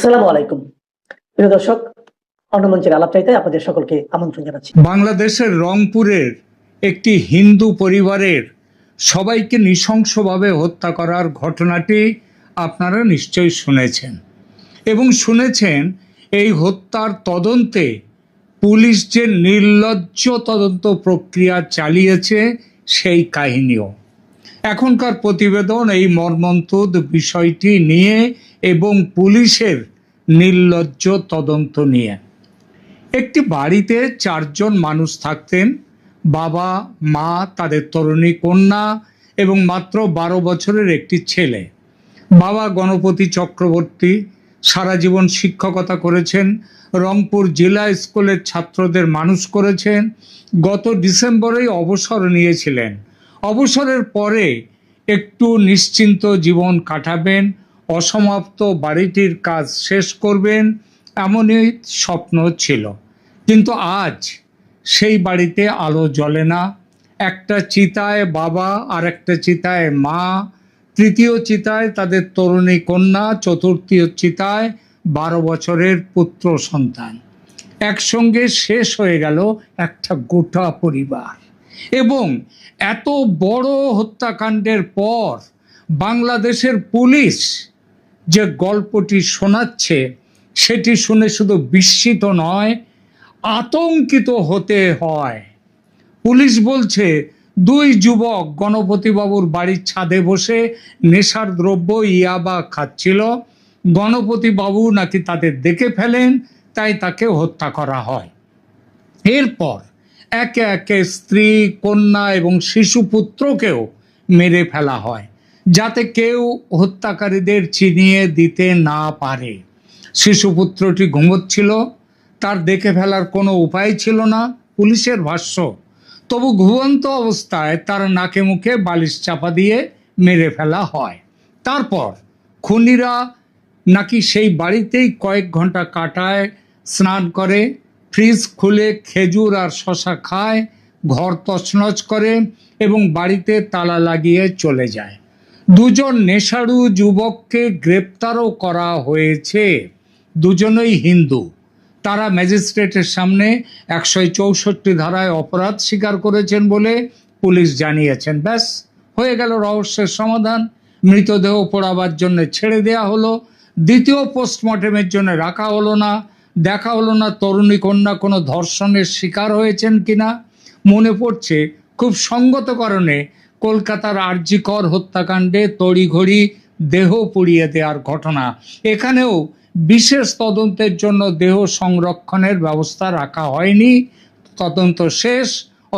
আসসালামু আলাইকুম। প্রিয় দর্শক, অন্নমঞ্চের আলাপচাইতে আপনাদের সকলকে আমন্ত্রণ জানাচ্ছি। বাংলাদেশের রংপুরের একটি হিন্দু পরিবারের সবাইকে নৃশংসভাবে হত্যা করার ঘটনাটি আপনারা নিশ্চয়ই শুনেছেন এবং শুনেছেন এই হত্যার তদন্তে পুলিশ যে নির্লজ্জ তদন্ত প্রক্রিয়া চালিয়েছে সেই কাহিনীও। এখনকার প্রতিবেদন এই মর্মন্তুদ বিষয়টি নিয়ে এবং পুলিশের নির্লজ্জ তদন্ত নিয়ে। একটি বাড়িতে 4 জন মানুষ থাকতেন, বাবা, মা, তাদের তরুণী কন্যা এবং মাত্র 12 বছরের একটি ছেলে। বাবা গণপতি চক্রবর্তী সারা জীবন শিক্ষকতা করেছেন, রংপুর জেলা স্কুলের ছাত্রদের মানুষ করেছেন। গত ডিসেম্বরেই অবসর নিয়েছিলেন। অবসরের পরে একটু নিশ্চিন্ত জীবন কাটাবেন, অসমাপ্ত বাড়িটির কাজ শেষ করবেন, এমনই স্বপ্ন ছিল। কিন্তু আজ সেই বাড়িতে আলো জ্বলে না। একটা চিতায় বাবা, আর একটা চিতায় মা, তৃতীয় চিতায় তাদের তরুণী কন্যা, চতুর্থ চিতায় 12 বছরের পুত্র সন্তান। একসঙ্গে শেষ হয়ে গেল একটা গোটা পরিবার। এবং এত বড় হত্যাকাণ্ডের পর বাংলাদেশের পুলিশ যে গল্পটি শোনাচ্ছে সেটি শুনে শুধু বিস্মিত নয়, আতঙ্কিত হতে হয়। পুলিশ বলছে 2 যুবক গণপতিবাবুর বাড়ির ছাদে বসে নেশার দ্রব্য ইয়াবা খাচ্ছিল। গণপতিবাবু নাকি তাদের দেখে ফেলেন, তাই তাকে হত্যা করা হয়। এরপর একে একে স্ত্রী, কন্যা এবং শিশুপুত্রকেও মেরে ফেলা হয়, যাতে কেউ হত্যাকারীদের চিনিয়ে দিতে না পারে। শিশুপুত্রটি ঘুমোচ্ছিল, তার দেখে ফেলার কোনো উপায় ছিল না, পুলিশের ভাষ্য। তবু ঘুমন্ত অবস্থায় তার নাকে মুখে বালিশ চাপা দিয়ে মেরে ফেলা হয়। তারপর খুনিরা নাকি সেই বাড়িতেই কয়েক ঘন্টা কাটায়, স্নান করে, ফ্রিজ খুলে খেজুর আর শশা খায়, ঘর তছনছ করে এবং বাড়িতে তালা লাগিয়ে চলে যায়। 2 জন নেশাড়ু যুবককে গ্রেপ্তারও করা হয়েছে। দুজনেই হিন্দু। তারা ম্যাজিস্ট্রেটের সামনে 164 ধারায় অপরাধ স্বীকার করেছেন বলে পুলিশ জানিয়েছেন। ব্যাস, হয়ে গেল রহস্যের সমাধান। মৃতদেহ পোড়াবার জন্য ছেড়ে দেয়া হলো, দ্বিতীয় পোস্টমর্টেমের জন্য রাখা হলো না, দেখা হলো না তরুণী কন্যা কোনো ধর্ষণের শিকার হয়েছেন কিনা। মনে পড়ছে খুব সঙ্গত কারণে কলকাতার আরজি কর হত্যাকাণ্ডে তড়িঘড়ি দেহ পুড়িয়ে দেওয়ার ঘটনা। এখানেও বিশেষ তদন্তের জন্য দেহ সংরক্ষণের ব্যবস্থা রাখা হয়নি। তদন্ত শেষ,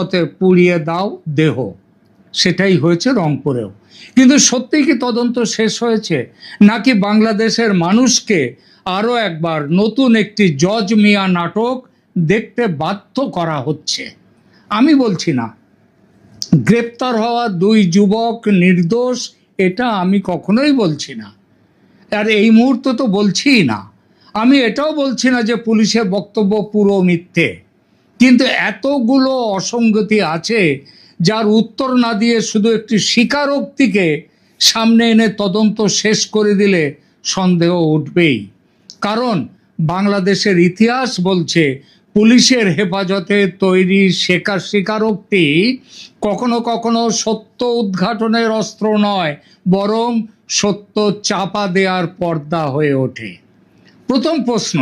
অতএব পুড়িয়ে দাও দেহ। সেটাই হয়েছে রংপুরেও। কিন্তু সত্যি কি তদন্ত শেষ হয়েছে, নাকি বাংলাদেশের মানুষকে আরও একবার নতুন একটি জজ মিয়া নাটক দেখতে বাধ্য করা হচ্ছে? আমি বলছি না গ্রেপ্তার হওয়া 2 যুবক নির্দোষ, এটা আমি কখনোই বলছি না, আর এই মুহূর্তে তো বলছিই না। আমি এটাও বলছি না যে পুলিশের বক্তব্য পুরো মিথ্যে। কিন্তু এতগুলো অসঙ্গতি আছে যার উত্তর না দিয়ে শুধু একটি স্বীকারোক্তিকে সামনে এনে তদন্ত শেষ করে দিলে সন্দেহ উঠবেই। কারণ বাংলাদেশের ইতিহাস বলছে পুলিশের হেফাজতে তৈরি স্বীকারোক্তি কখনো কখনো সত্য উদ্ঘাটনের অস্ত্র নয়, বরং সত্য চাপা দেওয়ার পর্দা হয়ে ওঠে। প্রথম প্রশ্ন,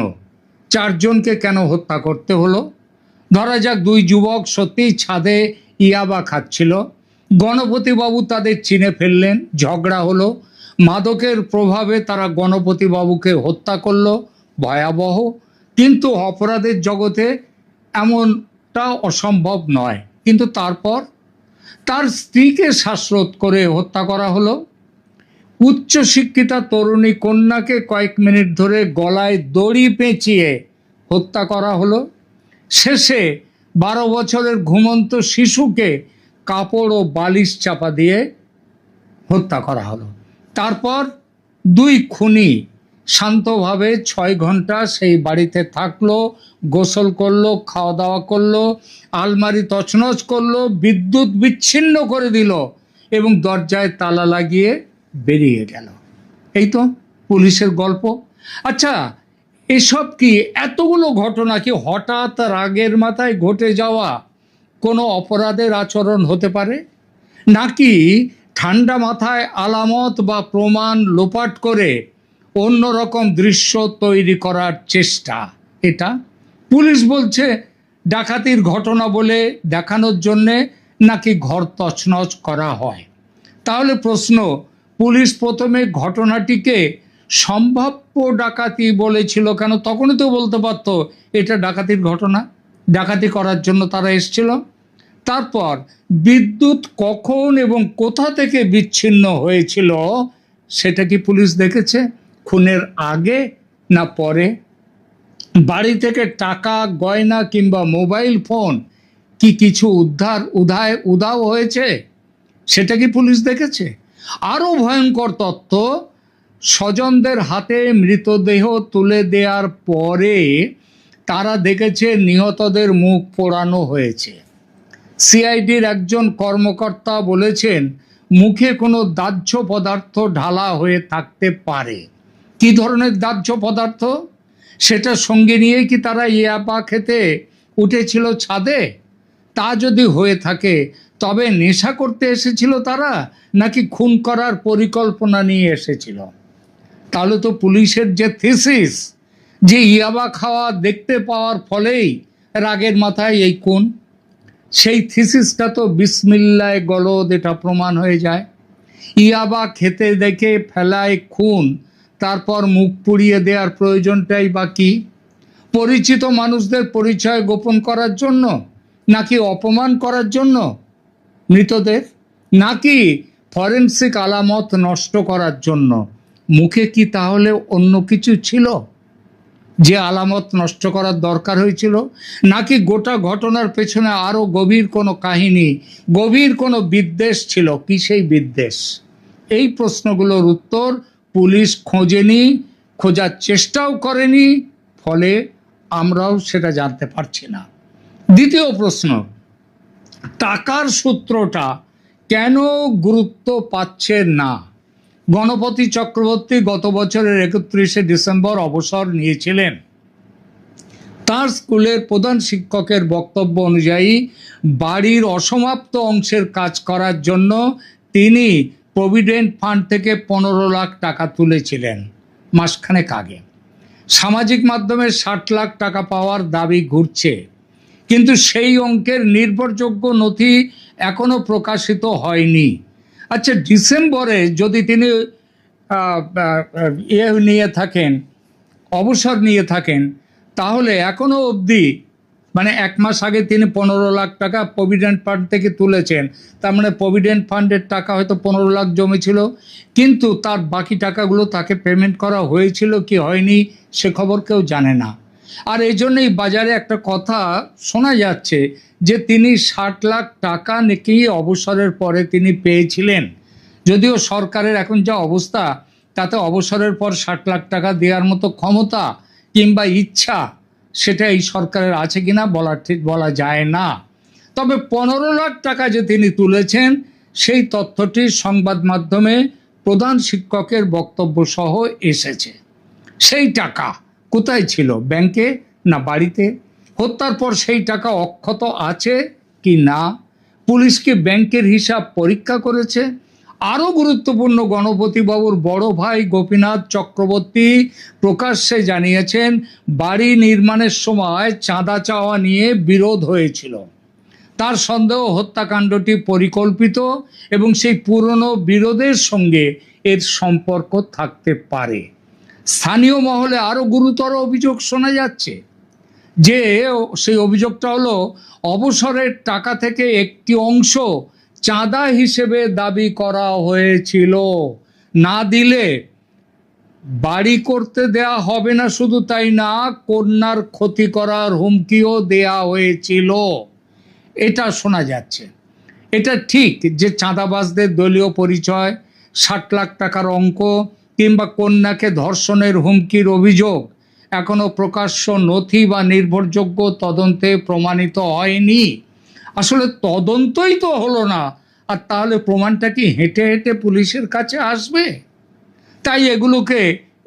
4 জনকে কেন হত্যা করতে হলো? ধরা যাক 2 যুবক সত্যিই ছাদে ইয়াবা খাচ্ছিল, গণপতিবাবু তাদের চিনে ফেললেন, ঝগড়া হলো, মাদকের প্রভাবে তারা গণপতিবাবুকে হত্যা করলো, ভয়াবহ। কিন্তু অপরাধের জগতে এমনটা অসম্ভব নয়। কিন্তু তারপর তার স্ত্রীকে শ্বাসরোধ করে হত্যা করা হলো। উচ্চশিক্ষিতা তরুণী কন্যাকে কয়েক মিনিট ধরে গলায় দড়ি পেঁচিয়ে হত্যা করা হলো। শেষে 12 বছরের ঘুমন্ত শিশুকে কাপড় ও বালিশ চাপা দিয়ে হত্যা করা হলো। তারপর 2 খুনি শান্তভাবে 6 ঘন্টা সেই বাড়িতে থাকলো, গোসল করলো, খাওয়া দাওয়া করলো, আলমারি তছনছ করলো, বিদ্যুৎ বিচ্ছিন্ন করে দিল এবং দরজায় তালা লাগিয়ে বেরিয়ে গেল। এই তো পুলিশের গল্প। আচ্ছা, এসব কি এতগুলো ঘটনা কি হঠাৎ রাগের মাথায় ঘটে যাওয়া কোনো অপরাধের আচরণ হতে পারে, নাকি ঠান্ডা মাথায় আলামত বা প্রমাণ লোপাট করে অন্যরকম দৃশ্য তৈরি করার চেষ্টা? এটা পুলিশ বলছে ডাকাতির ঘটনা বলে দেখানোর জন্যে নাকি ঘর তছনছ করা হয়। তাহলে প্রশ্ন, পুলিশ প্রথমে ঘটনাটিকে সম্ভাব্য ডাকাতি বলেছিল কেন? তখনই তো বলতে পারতো এটা ডাকাতির ঘটনা, ডাকাতি করার জন্য তারা এসেছিল। তারপর বিদ্যুৎ কখন এবং কোথা থেকে বিচ্ছিন্ন হয়েছিল সেটা কি পুলিশ দেখেছে? খুনের আগে না পরে? বাড়ি থেকে টাকা, গয়না কিংবা মোবাইল ফোন কি কিছু উধাও হয়েছে সেটা কি পুলিশ দেখেছে? আরও ভয়ঙ্কর তথ্য, স্বজনদের হাতে মৃতদেহ তুলে দেওয়ার পরে তারা দেখেছে নিহতদের মুখ পোড়ানো হয়েছে। সিআইডির একজন কর্মকর্তা বলেছেন মুখে কোনো দাহ্য পদার্থ ঢালা হয়ে থাকতে পারে। কি ধরনের দাহ্য পদার্থ? সেটা সঙ্গে নিয়ে কি তারা ইয়াবা খেতে উঠেছিল ছাদে? তা যদি হয়ে থাকে তবে নেশা করতে এসেছিল তারা, নাকি খুন করার পরিকল্পনা নিয়ে এসেছিল? তাহলে তো পুলিশের যে থিসিস যে ইয়াবা খাওয়া দেখতে পাওয়ার ফলেই রাগের মাথায় এই খুন, সেই থিসিসটা তো বিসমিল্লাহ গলদ এটা প্রমাণ হয়ে যায়। ইয়াবা খেতে দেখে ফেলায় খুন, তারপর মুখ পুড়িয়ে দেওয়ার প্রয়োজনটাই বা কি? পরিচিত মানুষদের পরিচয় গোপন করার জন্য, নাকি অপমান করার জন্য মৃতদের, নাকি ফরেনসিক আলামত নষ্ট করার জন্য? মুখে কি তাহলে অন্য কিছু ছিল যে আলামত নষ্ট করার দরকার হয়েছিল, নাকি গোটা ঘটনার পেছনে আরো গভীর কোনো কাহিনী, গভীর কোনো বিদ্বেষ ছিল? কি সেই বিদ্বেষ? এই প্রশ্নগুলোর উত্তর পুলিশ খোঁজেনি, খোঁজার চেষ্টাও করেনি, ফলে আমরাও সেটা জানতে পারছি না। দ্বিতীয় প্রশ্ন, টাকার সূত্রটা কেন গুরুত্ব পাচ্ছে না? গণপতি চক্রবর্তী গত বছরের 31শে ডিসেম্বর অবসর নিয়েছিলেন। তার স্কুলের প্রধান শিক্ষকের বক্তব্য অনুযায়ী বাড়ির অসমাপ্ত অংশের কাজ করার জন্য তিনি প্রভিডেন্ট ফান্ড থেকে 15 লাখ টাকা তুলেছিলেন মাসখানেক আগে। সামাজিক মাধ্যমে 60 লাখ টাকা পাওয়ার দাবি ঘুরছে, কিন্তু সেই অঙ্কের নির্ভরযোগ্য নথি এখনো প্রকাশিত হয়নি। আচ্ছা, ডিসেম্বরে যদি তিনি অবসর নিয়ে থাকেন, তাহলে এখনো অবধি মানে 1 মাস আগে তিনি 15 লাখ টাকা প্রভিডেন্ট ফান্ড থেকে তুলেছেন। তার মানে প্রভিডেন্ট ফান্ডের টাকা হয়তো 15 লাখ জমেছিল, কিন্তু তার বাকি টাকাগুলো তাকে পেমেন্ট করা হয়েছিল কি হয়নি সে খবর কেউ জানে না। আর এই জন্যই বাজারে একটা কথা শোনা যাচ্ছে যে তিনি 60 লাখ টাকা নাকি অবসরের পরে তিনি পেয়েছিলেন। যদিও সরকারের এখন যা অবস্থা, তাতে অবসরের পর 60 লাখ টাকা দেওয়ার মতো ক্ষমতা কিংবা ইচ্ছা সেটা এই সরকারের আছে কিনা বলা যায় না। তবে 15 লাখ টাকা যে তিনি তুলেছেন সেই তথ্যটি সংবাদ মাধ্যমে প্রধান শিক্ষকের বক্তব্য সহ এসেছে। সেই টাকা কোথায় ছিল? ব্যাংকে না বাড়িতে? হত্যার পর সেই টাকা অক্ষত আছে কি না? পুলিশ কি ব্যাংকের হিসাব পরীক্ষা করেছে? আরও গুরুত্বপূর্ণ, গণপতিবাবুর বড় ভাই গোপীনাথ চক্রবর্তী প্রকাশ্যে জানিয়েছেন বাড়ি নির্মাণের সময় চাঁদা চাওয়া নিয়ে বিরোধ হয়েছিল। তার সন্দেহ হত্যাকাণ্ডটি পরিকল্পিত এবং সেই পুরনো বিরোধের সঙ্গে এর সম্পর্ক থাকতে পারে। স্থানীয় মহলে আরও গুরুতর অভিযোগ শোনা যাচ্ছে, যে সেই অভিযোগটা হলো অবসরের টাকা থেকে একটি অংশ চাঁদা হিসেবে দাবি করা হয়েছিল। না দিলে বাড়ি করতে দেয়া হবে না, শুধু তাই না, কন্যার ক্ষতি করার হুমকিও দেয়া হয়েছিল। এটা শোনা যাচ্ছে। এটা ঠিক যে চাঁদাবাজদের দলীয় পরিচয়, 60 লাখ টাকার অঙ্ক কিংবা কন্যাকে ধর্ষণের হুমকির অভিযোগ এখনো প্রকাশ্য নথি বা নির্ভরযোগ্য তদন্তে প্রমাণিত হয়নি। আসলে তদন্তই তো হলো না, আর তাহলে প্রমাণটা কি হেঁটে হেঁটে পুলিশের কাছে আসবে? তাই এগুলোকে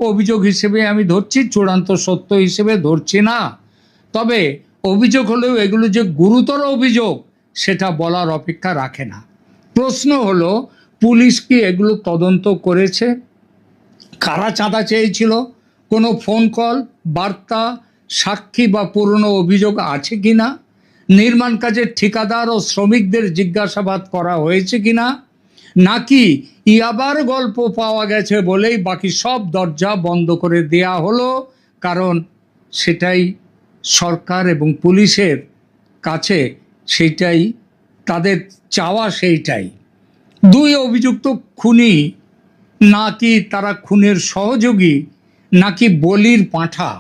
অভিযোগ হিসেবে আমি ধরছি, চূড়ান্ত সত্য হিসেবে ধরছি না। তবে অভিযোগ হলেও এগুলো যে গুরুতর অভিযোগ সেটা বলার অপেক্ষা রাখে না। প্রশ্ন হলো, পুলিশ কি এগুলো তদন্ত করেছে? কারা চাঁদা চেয়েছিল? কোনো ফোন কল, বার্তা, সাক্ষী বা পুরনো অভিযোগ আছে কিনা? নির্মাণ কাজের ঠিকাদার ও শ্রমিকদের জিজ্ঞাসাবাদ করা হয়েছে কিনা? নাকি ইয়াবার গল্প পাওয়া গেছে বলেই বাকি সব দরজা বন্ধ করে দেয়া হলো? কারণ সেটাই সরকার এবং পুলিশের কাছে, সেইটাই তাদের চাওয়া, সেইটাই। দুই অভিযুক্ত খুনি নাকি তারা খুনের সহযোগী, নাকি বলির পাঁঠা?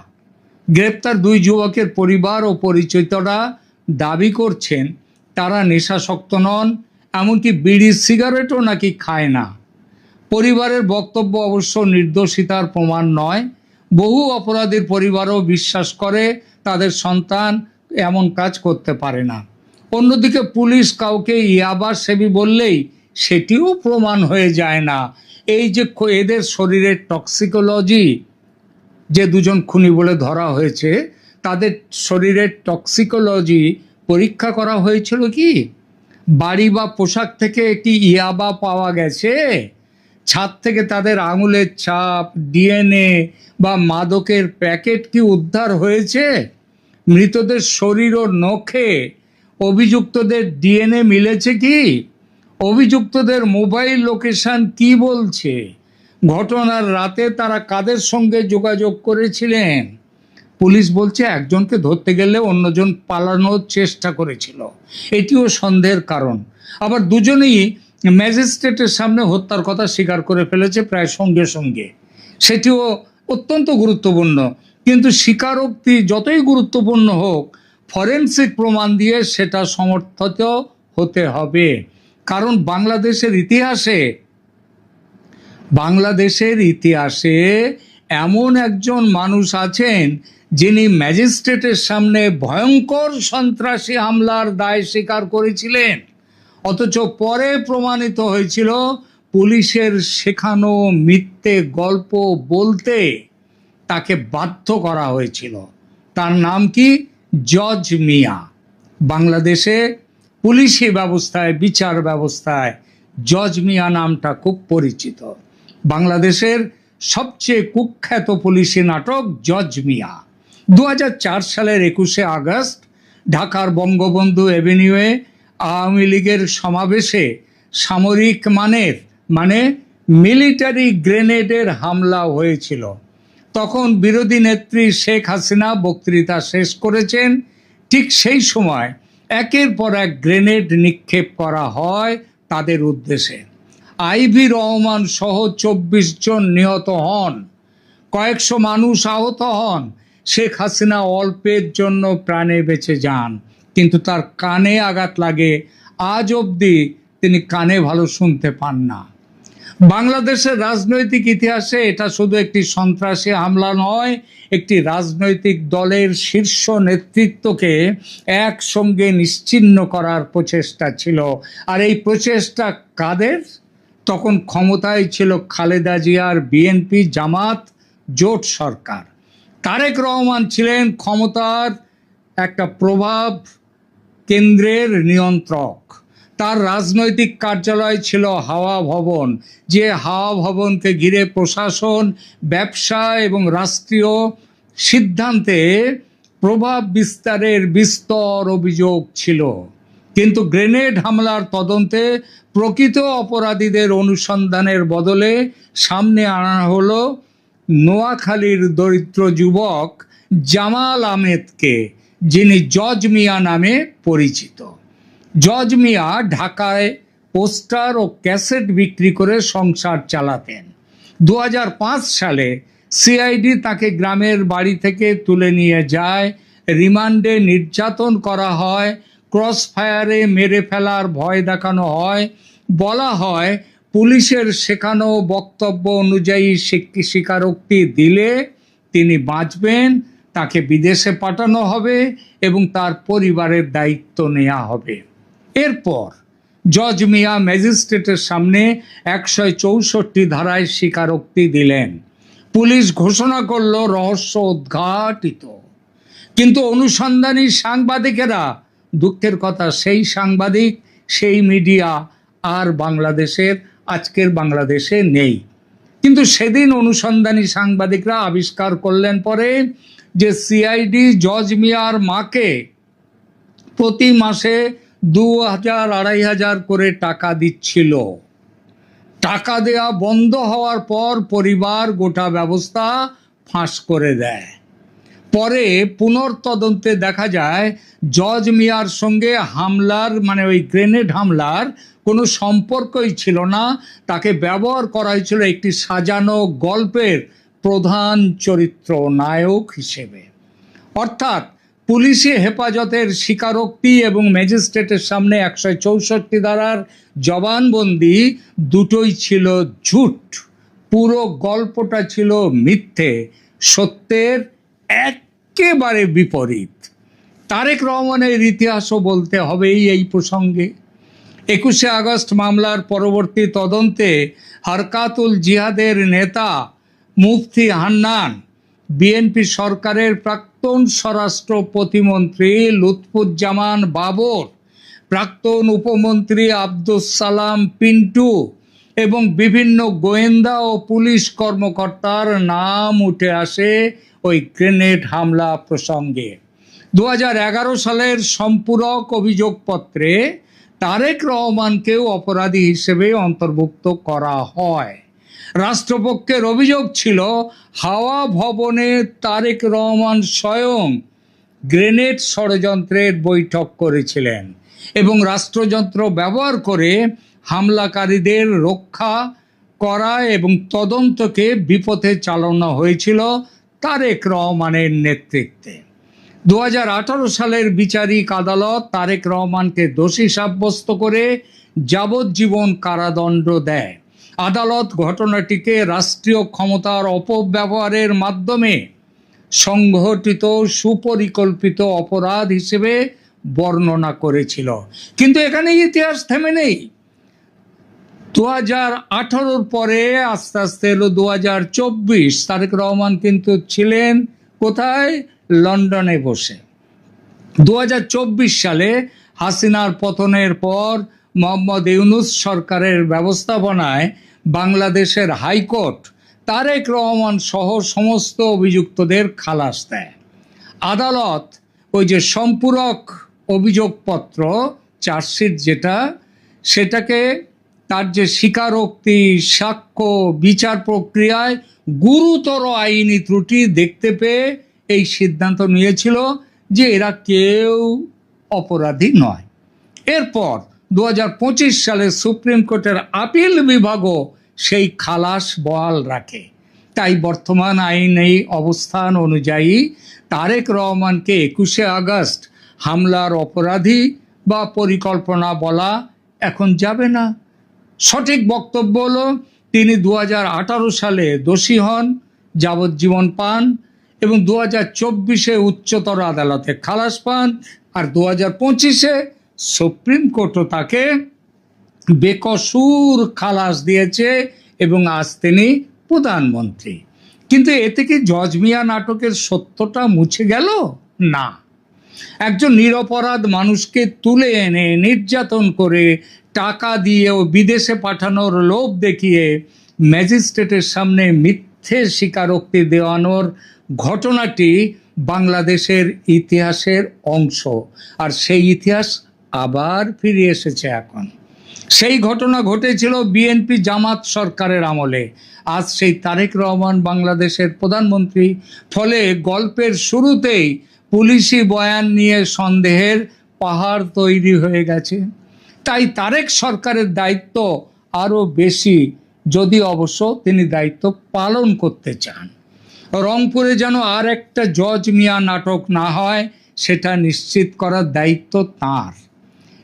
গ্রেপ্তার দুই যুবকের পরিবার ও পরিচিতরা দাবি করছেন তারা নেশাসক্ত নন, এমনকি বিড়ি সিগারেটও নাকি খায় না। পরিবারের বক্তব্য অবশ্য নির্দোষিতার প্রমাণ নয়। বহু অপরাধীর পরিবারও বিশ্বাস করে তাদের সন্তান এমন কাজ করতে পারে না। অন্যদিকে পুলিশ কাউকে ইয়াবা সেবী বললেই সেটিও প্রমাণ হয়ে যায় না। এই যে এদের শরীরের টক্সিকোলজি, যে দুজন খুনি বলে ধরা হয়েছে তাদের শরীরের টক্সিকোলজি পরীক্ষা করা হয়েছিল কি? বাড়ি বা পোশাক থেকে একটি ইয়াবা পাওয়া গেছে? ছাদ থেকে তাদের আঙুলের ছাপ, ডিএনএ বা মাদকের প্যাকেট কি উদ্ধার হয়েছে? মৃতদের শরীর ও নখে অভিযুক্তদের ডিএনএ মিলেছে কি? অভিযুক্তদের মোবাইল লোকেশন কি বলছে? ঘটনার রাতে তারা কাদের সঙ্গে যোগাযোগ করেছিলেন? পুলিশ বলছে একজনকে ধরতে গেলে অন্যজন পালানোর চেষ্টা করেছিল, এটিও সন্দেহের কারণ। আবার দুজনেই ম্যাজিস্ট্রেটের সামনে হত্যার কথা স্বীকার করে ফেলেছে প্রায় সঙ্গে সঙ্গে, সেটিও অত্যন্ত গুরুত্বপূর্ণ। কিন্তু স্বীকারোক্তি যতই গুরুত্বপূর্ণ হোক, ফরেনসিক প্রমাণ দিয়ে সেটা সমর্থিত হতে হবে। কারণ বাংলাদেশের ইতিহাসে এমন একজন মানুষ আছেন যিনি ম্যাজিস্ট্রেটের সামনে ভয়ঙ্কর সন্ত্রাসী হামলার দায় স্বীকার করেছিলেন, অথচ পরে প্রমাণিত হয়েছিল পুলিশের শেখানো মিথ্যে গল্প বলতে তাকে বাধ্য করা হয়েছিল। তার নাম কি? জজ মিয়া। বাংলাদেশে পুলিশি ব্যবস্থায়, বিচার ব্যবস্থায় জজ মিয়া নামটা খুব পরিচিত। বাংলাদেশের সবচেয়ে কুখ্যাত পুলিশি নাটক জজ মিয়া। 2004 সালের 21শে আগস্ট ঢাকার বঙ্গবন্ধু এভিনিউয়ে আওয়ামী লীগের সমাবেশে সামরিক মানে মিলিটারি গ্রেনেডের হামলা হয়েছিল। তখন বিরোধী নেত্রী শেখ হাসিনা বক্তৃতা শেষ করেছেন। ঠিক সেই সময় একের পর এক গ্রেনেড নিক্ষেপ করা হয় তাদের উদ্দেশ্যে। আইভি রহমান সহ 24 জন নিহত হন, কয়েকশো মানুষ আহত হন। শেখ হাসিনা অল্পের জন্য প্রাণে বেঁচে যান, কিন্তু তার কানে আঘাত লাগে। আজ অবধি তিনি কানে ভালো শুনতে পান না। বাংলাদেশের রাজনৈতিক ইতিহাসে এটা শুধু একটি সন্ত্রাসী হামলা নয়, একটি রাজনৈতিক দলের শীর্ষ নেতৃত্বকে একসঙ্গে নিশ্চিহ্ন করার প্রচেষ্টা ছিল। আর এই প্রচেষ্টা কাদের? তখন ক্ষমতায় ছিল খালেদা জিয়ার বিএনপি জামাত জোট সরকার। তারেক রহমান ছিলেন ক্ষমতার একটা প্রভাব কেন্দ্রের নিয়ন্ত্রক। তার রাজনৈতিক কার্যালয় ছিল হাওয়া ভবন, যে হাওয়া ভবনকে ঘিরে প্রশাসন, ব্যবসা এবং রাষ্ট্রীয় সিদ্ধান্তে প্রভাব বিস্তারের বিস্তর অভিযোগ ছিল। কিন্তু গ্রেনেড হামলার তদন্তে প্রকৃত অপরাধীদের অনুসন্ধানের বদলে সামনে আনা হলো নোয়াখালীর দরিদ্র যুবক জামাল আহমেদকে, যিনি জজ মিয়া নামে পরিচিত। জজ মিয়া ঢাকায় পোস্টার ও ক্যাসেট বিক্রি করে সংসার চালাতেন। 2005 সালে সিআইডি তাকে গ্রামের বাড়ি থেকে তুলে নিয়ে যায়। রিমান্ডে নির্যাতন করা হয়, ক্রস ফায়ারে মেরে ফেলার ভয় দেখানো হয়। বলা হয় পুলিশের শেখানো বক্তব্য অনুযায়ী স্বীকারোক্তি দিলে তিনি বাঁচবেন, তাকে বিদেশে পাঠানো হবে এবং তার পরিবারের দায়িত্ব নেওয়া হবে। এরপর জজ মিয়া ম্যাজিস্ট্রেটের সামনে 164 ধারায় স্বীকারোক্তি দিলেন। পুলিশ ঘোষণা করলো রহস্য উদ্ঘাটিত, কিন্তু অনুসন্ধানী সাংবাদিকেরা, দুঃখের কথা সেই সাংবাদিক, সেই মিডিয়া আর বাংলাদেশের, আজকের বাংলাদেশে নেই। কিন্তু সেদিন অনুসন্ধানী সাংবাদিকরা আবিষ্কার করলেন পরে যে সিআইডি জজ মিয়ার মাকে প্রতি মাসে 2,000-2,500 করে টাকা দিচ্ছিল। টাকা দেয়া বন্ধ হওয়ার পর পরিবার গোটা ব্যবস্থা ফাঁস করে দেয়। পরে পুনর্তদন্তে দেখা যায় জজ মিয়ার সঙ্গে হামলার, মানে ওই গ্রেনেড হামলার কোনো সম্পর্কই ছিল না। তাকে ব্যবহার করা হয়েছিল একটি সাজানো গল্পের প্রধান চরিত্র নায়ক হিসেবে। অর্থাৎ পুলিশি হেফাজতের স্বীকারোক্তি এবং ম্যাজিস্ট্রেটের সামনে 164 ধারার জবানবন্দি দুটোই ছিল ঝুট। পুরো গল্পটা ছিল মিথ্যে, সত্যের একেবারে বিপরীত। তারেক রহমানের ইতিহাসও বলতে হবেই এই প্রসঙ্গে। 21শে আগস্ট মামলার পরবর্তী তদন্তে হরকাতুল জিহাদের নেতা মুফতি হান্নান, বিএনপি সরকারের প্রাক্তন স্বরাষ্ট্র প্রতিমন্ত্রী লুৎফুজ্জামান বাবর, প্রাক্তন উপমন্ত্রী আব্দুস সালাম পিন্টু এবং বিভিন্ন গোয়েন্দা ও পুলিশ কর্মকর্তার নাম উঠে আসে ওই গ্রেনেড হামলা প্রসঙ্গে। 2011 সালের সম্পূরক অভিযোগপত্রে তারেক রহমানকেও অপরাধী হিসেবে অন্তর্ভুক্ত করা হয়। রাষ্ট্রপক্ষের অভিযোগ ছিল হাওয়া ভবনে তারেক রহমান স্বয়ং গ্রেনেড ষড়যন্ত্রের বৈঠক করেছিলেন এবং রাষ্ট্রযন্ত্র ব্যবহার করে হামলাকারীদের রক্ষা করা এবং তদন্তকে বিপথে চালানো হয়েছিল তারেক রহমানের নেতৃত্বে। 2018 সালের বিচারিক আদালত তারেক রহমানকে দোষী সাব্যস্ত করে যাবজ্জীবন কারাদণ্ড দেয়। আদালত ঘটনাটিকে রাষ্ট্রীয় ক্ষমতার অপব্যবহারের মাধ্যমে সংঘটিত সুপরিকল্পিত অপরাধ হিসেবে বর্ণনা করেছিল। কিন্তু এখানে ইতিহাস থেমে নেই। 2018 পরে আস্তে আস্তে এলো 2024। তারেক রহমান কিন্তু ছিলেন কোথায়? লন্ডনে বসে। 2024 সালে হাসিনার পতনের পর মোহাম্মদ ইউনূস সরকারের ব্যবস্থাপনায় বাংলাদেশের হাইকোর্ট তারেক রহমান সহ সমস্ত অভিযুক্তদের খালাস দেয়। আদালত ওই যে সম্পূরক অভিযোগপত্র, চার্জশিট যেটা, সেটাকে তার যে স্বীকারোক্তি, সাক্ষ্য, বিচার প্রক্রিয়ায় গুরুতর আইনি ত্রুটি দেখতে পেয়ে এই সিদ্ধান্ত নিয়েছিল যে এরা কেউ অপরাধী নয়। এরপর 2025 সালে সুপ্রিম কোর্টের আপিল বিভাগও সেই খালাস বহাল রাখে। তাই বর্তমান আইনি অবস্থান অনুযায়ী তারেক রহমানকে 21শে আগস্ট হামলার অপরাধী বা পরিকল্পনা বলা এখন যাবে না। সঠিক বক্তব্য হলো তিনি 2018 সালে দোষী হন, যাবজ্জীবন পান এবং 2024-এ উচ্চতর আদালতে খালাস পান, আর 2025-এ সুপ্রিম কোর্টও তাকে বেকসুর খালাস দিয়েছে এবং আজ তিনি প্রধানমন্ত্রী। কিন্তু এতে কি জজ মিয়া নাটকের সত্যটা মুছে গেল? না। একজন নিরপরাধ মানুষকে তুলে এনে নির্যাতন করে টাকা দিয়ে ও বিদেশে পাঠানোর লোভ দেখিয়ে ম্যাজিস্ট্রেটের সামনে মিথ্যে স্বীকারোক্তি দেওয়ানোর ঘটনাটি বাংলাদেশের ইতিহাসের অংশ, আর সেই ইতিহাস আবার ফিরে এসেছে এখন। সেই ঘটনা ঘটেছিল বিএনপি জামাত সরকারের আমলে। আজ সেই তারেক রহমান বাংলাদেশের প্রধানমন্ত্রী। ফলে গল্পের শুরুতেই পুলিশি বয়ান নিয়ে সন্দেহের পাহাড় তৈরি হয়ে গেছে। তাই তারেক সরকারের দায়িত্ব আরও বেশি, যদি অবশ্য তিনি দায়িত্ব পালন করতে চান। রংপুরে যেন আর একটা জজ মিয়া নাটক না হয়, সেটা নিশ্চিত করার দায়িত্ব তাঁর।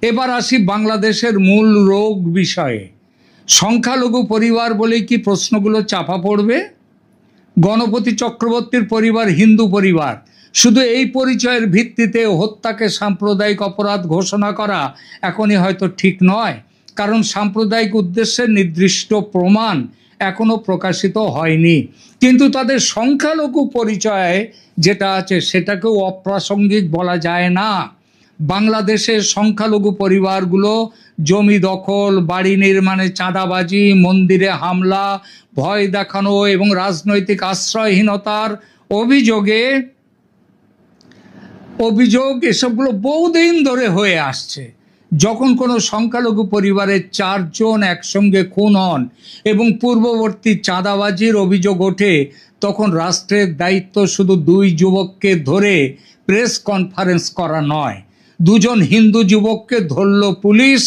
এবার আসি বাংলাদেশের মূল রোগ বিষয়ে। সংখ্যালঘু পরিবার বলেই কি প্রশ্নগুলো চাপা পড়বে? গণপতি চক্রবর্তীর পরিবার হিন্দু পরিবার, শুধু এই পরিচয়ের ভিত্তিতে হত্যাকে সাম্প্রদায়িক অপরাধ ঘোষণা করা এখনই হয়তো ঠিক নয়, কারণ সাম্প্রদায়িক উদ্দেশ্যে নির্দিষ্ট প্রমাণ এখনো প্রকাশিত হয়নি, কিন্তু তাদের সংখ্যালঘু পরিচয় যেটা আছে সেটাকেও অপ্রাসঙ্গিক বলা যায় না। বাংলাদেশের সংখ্যালঘু পরিবারগুলো জমি দখল, বাড়ি নির্মাণে চাঁদাবাজি, মন্দিরে হামলা, ভয় দেখানো এবং রাজনৈতিক আশ্রয়হীনতার অভিযোগ এসবগুলো বহুদিন ধরে হয়ে আসছে। যখন কোনো সংখ্যালঘু পরিবারের 4 জন একসঙ্গে খুন হন এবং পূর্ববর্তী চাঁদাবাজির অভিযোগ ওঠে, তখন রাষ্ট্রের দায়িত্ব শুধু 2 যুবককে ধরে প্রেস কনফারেন্স করা নয়। 2 জন হিন্দু যুবককে ধরল পুলিশ,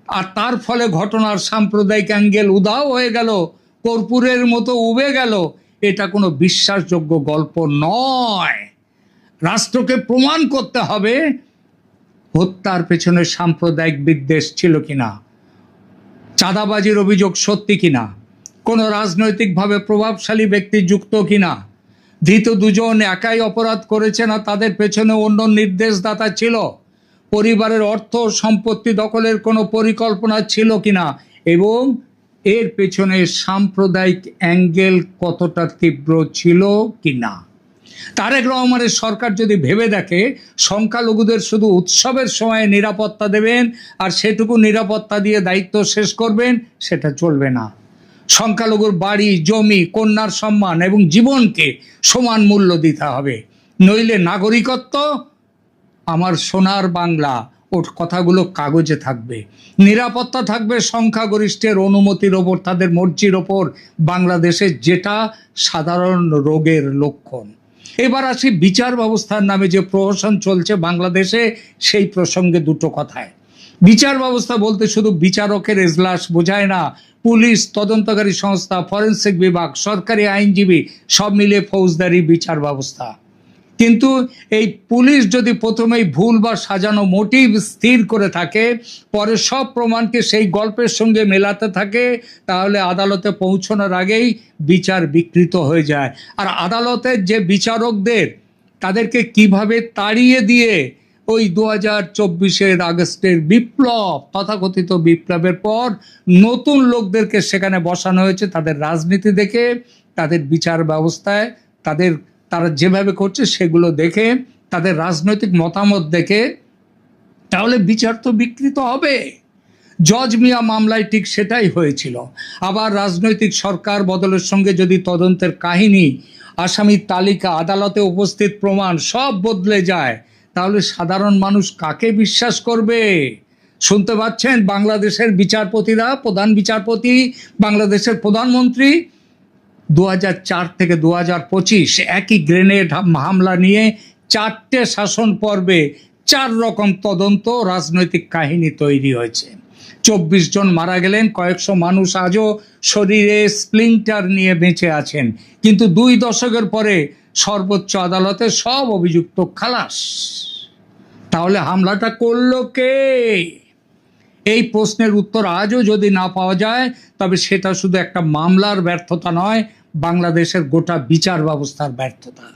আর তার ফলে ঘটনার সাম্প্রদায়িক অ্যাঙ্গেল উধাও হয়ে গেল, কর্পূরের মতো উবে গেল। এটা কোনো বিশ্বাসযোগ্য গল্প নয়। রাষ্ট্রকে প্রমাণ করতে হবে হত্যার পেছনে সাম্প্রদায়িক বিদ্বেষ ছিল কিনা, চাঁদাবাজির অভিযোগ সত্যি কিনা, কোনো রাজনৈতিকভাবে প্রভাবশালী ব্যক্তি যুক্ত কিনা, ধৃত 2 জন একাই অপরাধ করেছে না তাদের পেছনে অন্য নির্দেশদাতা ছিল, পরিবারের অর্থ সম্পত্তি দখলের কোনো পরিকল্পনা ছিল কিনা, এবং এর পেছনে সাম্প্রদায়িক অ্যাঙ্গেল কতটা তীব্র ছিল কিনা। তারেক রহমানের সরকার যদি ভেবে দেখে সংখ্যালঘুদের শুধু উৎসবের সময় নিরাপত্তা দেবেন আর সেটুকু নিরাপত্তা দিয়ে দায়িত্ব শেষ করবেন, সেটা চলবে না। সংখ্যালঘুর বাড়ি, জমি, কন্যার সম্মান এবং জীবনকে সমান মূল্য দিতে হবে, নইলে নাগরিকত্ব আমার সোনার বাংলা ওর কথাগুলো কাগজে থাকবে, নিরাপত্তা থাকবে সংখ্যাগরিষ্ঠের অনুমতির ওপর, তাদের মর্জির ওপর, বাংলাদেশে যেটা সাধারণ রোগের লক্ষণ। এবার আসি বিচার ব্যবস্থার নামে যে প্রহসন চলছে বাংলাদেশে, সেই প্রসঙ্গে 2টো কথায়। বিচার ব্যবস্থা বলতে শুধু বিচারকের এজলাস বোঝায় না, পুলিশ, তদন্তকারী সংস্থা, ফরেনসিক বিভাগ, সরকারি আইনজীবী সব মিলে ফৌজদারি বিচার ব্যবস্থা। কিন্তু এই পুলিশ যদি প্রথমেই ভুল বা সাজানো মোটিভ স্থির করে থাকে, পরে সব প্রমাণকে সেই গল্পের সঙ্গে মেলাতে থাকে, তাহলে আদালতে পৌঁছানোর আগেই বিচার বিকৃত হয়ে যায়। আর আদালতের যে বিচারকদের, তাদেরকে কিভাবে তাড়িয়ে দিয়ে ওই 2024 আগস্টের বিপ্লব, তথাকথিত বিপ্লবের পর নতুন লোকদেরকে সেখানে বসানো হয়েছে, তাদের রাজনীতি দেখে, তাদের বিচার ব্যবস্থায় তারা যেভাবে করছে সেগুলো দেখে, তাদের রাজনৈতিক মতামত দেখে, তাহলে বিচার তো বিকৃত হবে। জজ মিয়া মামলায় ঠিক সেটাই হয়েছিল। আবার রাজনৈতিক সরকার বদলের সঙ্গে যদি তদন্তের কাহিনী, আসামির তালিকা, আদালতে উপস্থিত প্রমাণ সব বদলে যায়, তাহলে সাধারণ মানুষ কাকে বিশ্বাস করবে? শুনতে পাচ্ছেন বাংলাদেশের বিচারপতিরা, প্রধান বিচারপতি, বাংলাদেশের প্রধানমন্ত্রী 2004 থেকে 2025 একই গ্রেনেড হামলা নিয়ে 4টে শাসন পর্বে 4 রকম তদন্ত, রাজনৈতিক কাহিনী তৈরি হয়েছে। 24 জন মারা গেলেন, কয়েকশো মানুষ আজও শরীরে স্প্লিন্টার নিয়ে বেঁচে আছেন, কিন্তু 2 দশকের পরে সর্বোচ্চ আদালতে সব অভিযুক্ত খালাস। তাহলে হামলাটা করলো কে? এই প্রশ্নের উত্তর আজও যদি না পাওয়া যায়, তবে সেটা শুধু একটা মামলার ব্যর্থতা নয়, বাংলাদেশের গোটা বিচার ব্যবস্থার ব্যর্থতা।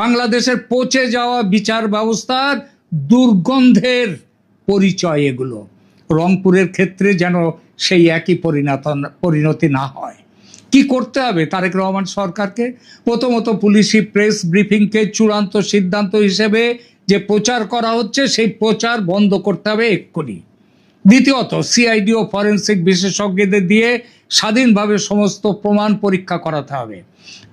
বাংলাদেশের পচে যাওয়া বিচার ব্যবস্থার দুর্গন্ধের পরিচয় এগুলো। রংপুরের ক্ষেত্রে যেন সেই একই পরিণতি না হয়। কি করতে হবে তারেক রহমান সরকারকে? প্রথমত পুলিশি প্রেস ব্রিফিংকে চূড়ান্ত সিদ্ধান্ত হিসেবে যে প্রচার করা হচ্ছে, সেই প্রচার বন্ধ করতে হবে এক্ষুনি। দ্বিতীয়ত সিআইডি ও ফরেনসিক বিশেষজ্ঞদের দিয়ে স্বাধীনভাবে সমস্ত প্রমাণ পরীক্ষা করাতে হবে।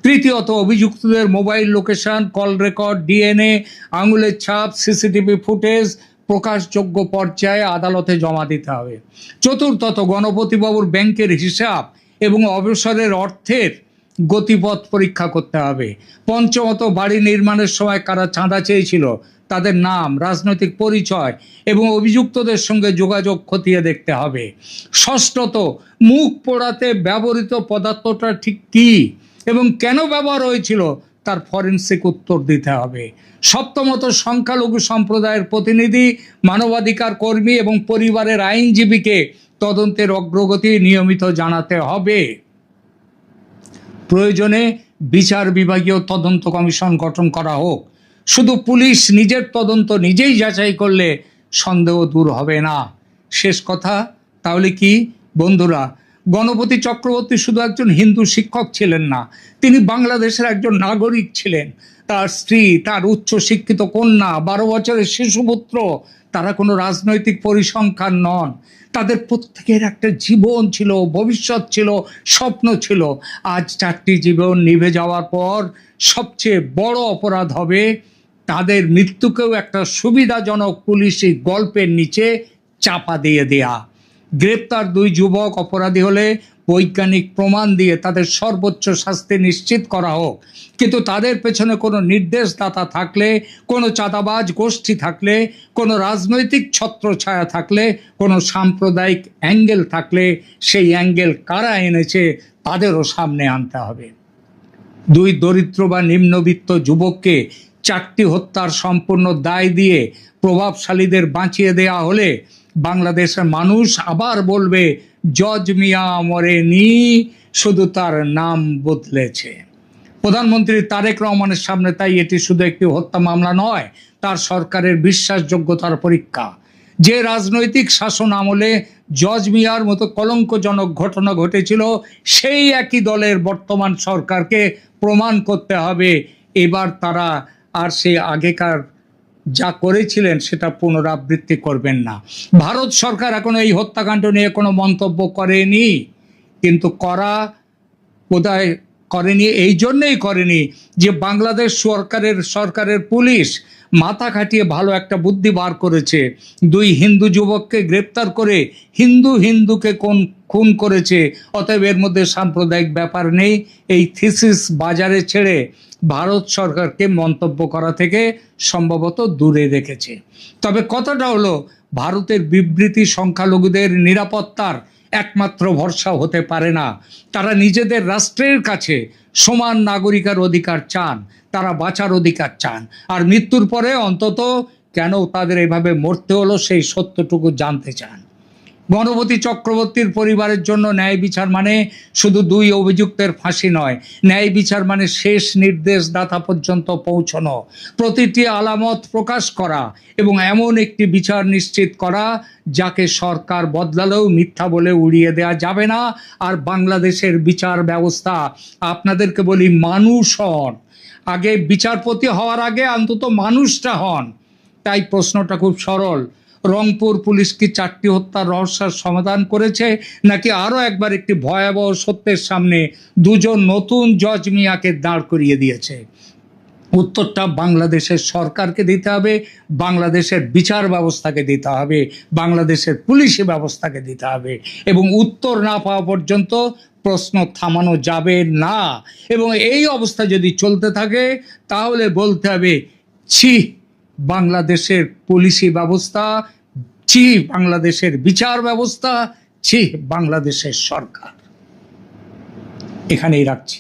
তৃতীয়ত অভিযুক্তদের mobile location, call record, DNA, আঙুলের ছাপ, সিসিটিভি ফুটেজ প্রকাশযোগ্য পর্যায়ে আদালতে জমা দিতে হবে। চতুর্থত গণপতিবাবুর ব্যাংকের হিসাব এবং অবসরের অর্থের গতিপথ পরীক্ষা করতে হবে। পঞ্চমত বাড়ি নির্মাণের সময় কারা চাঁদা চেয়েছিল, তাদের নাম, রাজনৈতিক পরিচয় এবং অভিযুক্তদের সঙ্গে যোগাযোগ খতিয়ে দেখতে হবে। ষষ্ঠত মুখ পোড়াতে ব্যবহৃত পদার্থটা ঠিক কী এবং কেন ব্যবহার হয়েছিল তার ফরেনসিক উত্তর দিতে হবে। সপ্তমত সংখ্যালঘু সম্প্রদায়ের প্রতিনিধি, মানবাধিকার কর্মী এবং পরিবারের আইনজীবীকে তদন্তের অগ্রগতি নিয়মিত জানাতে হবে। প্রয়োজনে বিচার বিভাগীয় তদন্ত কমিশন গঠন করা হোক। শুধু পুলিশ নিজের তদন্ত নিজেই যাচাই করলে সন্দেহ দূর হবে না। শেষ কথা তাহলে কি বন্ধুরা, গণপতি চক্রবর্তী শুধু একজন হিন্দু শিক্ষক ছিলেন না, তিনি বাংলাদেশের একজন নাগরিক ছিলেন। তার স্ত্রী, তার উচ্চ শিক্ষিত কন্যা, 12 বছরের শিশুপুত্র, তারা কোনো রাজনৈতিক পরিসংখ্যান নন। তাদের প্রত্যেকের একটা জীবন ছিল, ভবিষ্যৎ ছিল, স্বপ্ন ছিল। আজ 4টি জীবন নিভে যাওয়ার পর সবচেয়ে বড় অপরাধ হবে তাদের মৃত্যুকেও একটা সুবিধাজনক পুলিশি গল্পের নিচে চাপা দিয়ে দেয়া। গ্রেপ্তার 2 যুবক অপরাধী হলে বৈজ্ঞানিক প্রমাণ দিয়ে তাদের সর্বোচ্চ শাস্তি নিশ্চিত করা হোক, কিন্তু তাদের পেছনে কোনো নির্দেশদাতা থাকলে, কোনো চাঁদাবাজ গোষ্ঠী থাকলে, কোনো রাজনৈতিক ছত্রছায়া থাকলে, কোনো সাম্প্রদায়িক অ্যাঙ্গেল থাকলে, সেই অ্যাঙ্গেল কারা এনেছে তাদেরও সামনে আনতে হবে। 2 দরিদ্র বা নিম্নবিত্ত যুবককে 4টি হত্যার সম্পূর্ণ দায় দিয়ে প্রভাবশালীদের বাঁচিয়ে দেয়া হলে বাংলাদেশের মানুষ আবার বলবে জজ মিয়া মরেনি, শুধু তার নাম বদলেছে। প্রধানমন্ত্রী তারেক রহমানের সামনে তাই এটি শুধু একটি হত্যা মামলা নয়, তার সরকারের বিশ্বাসযোগ্যতার পরীক্ষা। যে রাজনৈতিক শাসন আমলে জজ মিয়ার মতো কলঙ্কজনক ঘটনা ঘটেছিল, সেই একই দলের বর্তমান সরকারকে প্রমাণ করতে হবে এবার তারা আর সেই আগেকার যা করেছিলেন সেটা পুনরাবৃত্তি করবেন না। ভারত সরকার এখনো এই হত্যাকাণ্ড নিয়ে কোনো মন্তব্য করেনি, কিন্তু বোধহয় করেনি এই জন্যেই করেনি যে বাংলাদেশ সরকারের পুলিশ মাথা খাটিয়ে ভালো একটা বুদ্ধি বার করেছে। 2 হিন্দু যুবককে গ্রেপ্তার করে হিন্দুকে খুন করেছে, অতএব এর মধ্যে সাম্প্রদায়িক ব্যাপার নেই। এই থিসিস বাজারে ছেড়ে ভারত সরকারকে মন্তব্য করা থেকে সম্ভবত দূরে রেখেছে। তবে কথাটা হলো, ভারতের বিবৃতি সংখ্যালঘুদের নিরাপত্তার একমাত্র ভরসা হতে পারে না। তারা নিজেদের রাষ্ট্রের কাছে সমান নাগরিকের অধিকার চান, তারা বাঁচার অধিকার চান, আর মৃত্যুর পরে অন্তত কেন তাদের এভাবে মরতে হলো সেই সত্যটুকু জানতে চান। গণপতি চক্রবর্তীর পরিবারের জন্য ন্যায় বিচার মানে শুধু 2 অভিযুক্তের ফাঁসি নয়, ন্যায় বিচার মানে শেষ নির্দেশদাতা পর্যন্ত পৌঁছানো, প্রতিটি আলামত প্রকাশ করা এবং এমন একটি বিচার নিশ্চিত করা যাকে সরকার বদলালেও মিথ্যা বলে উড়িয়ে দেওয়া যাবে না। আর বাংলাদেশের বিচার ব্যবস্থা, আপনাদেরকে বলি, মানুষ হন আগে, বিচারপতি হওয়ার আগে অন্তত মানুষটা হন। তাই প্রশ্নটা খুব সরল, রংপুর পুলিশ কি 4টি হত্যার রহস্যের সমাধান করেছে, নাকি আরও একবার একটি ভয়াবহ সত্যের সামনে 2 নতুন জজ মিয়াকে দাঁড় করিয়ে দিয়েছে? উত্তরটা বাংলাদেশের সরকারকে দিতে হবে, বাংলাদেশের বিচার ব্যবস্থাকে দিতে হবে, বাংলাদেশের পুলিশি ব্যবস্থাকে দিতে হবে। এবং উত্তর না পাওয়া পর্যন্ত প্রশ্ন থামানো যাবে না। এবং এই অবস্থা যদি চলতে থাকে তাহলে বলতে হবে, ছি বাংলাদেশের পুলিশি ব্যবস্থা, ছি বাংলাদেশের বিচার ব্যবস্থা, ছি বাংলাদেশের সরকার। এখানেই রাখছি।